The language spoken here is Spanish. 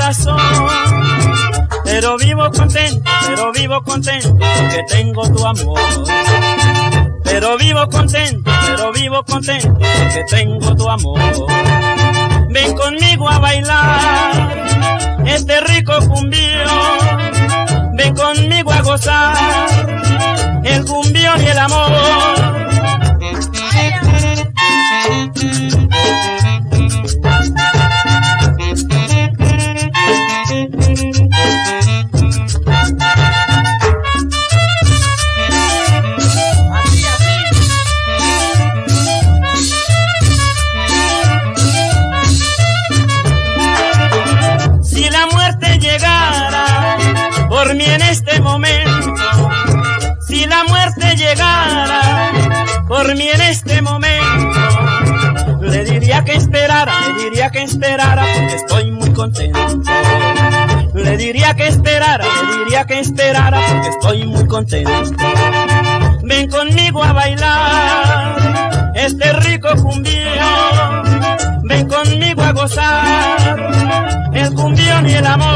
corazón. Pero vivo contento porque tengo tu amor. Pero vivo contento porque tengo tu amor. Ven conmigo a bailar este rico cumbión. Ven conmigo a gozar el cumbión y el amor. Si la muerte llegara por mí en este momento, si la muerte llegara por mí en este momento, le diría que esperara porque estoy muy contento. Le diría que esperara porque estoy muy contento. Ven conmigo a bailar este rico cumbión. Ven conmigo a gozar el cumbión y el amor.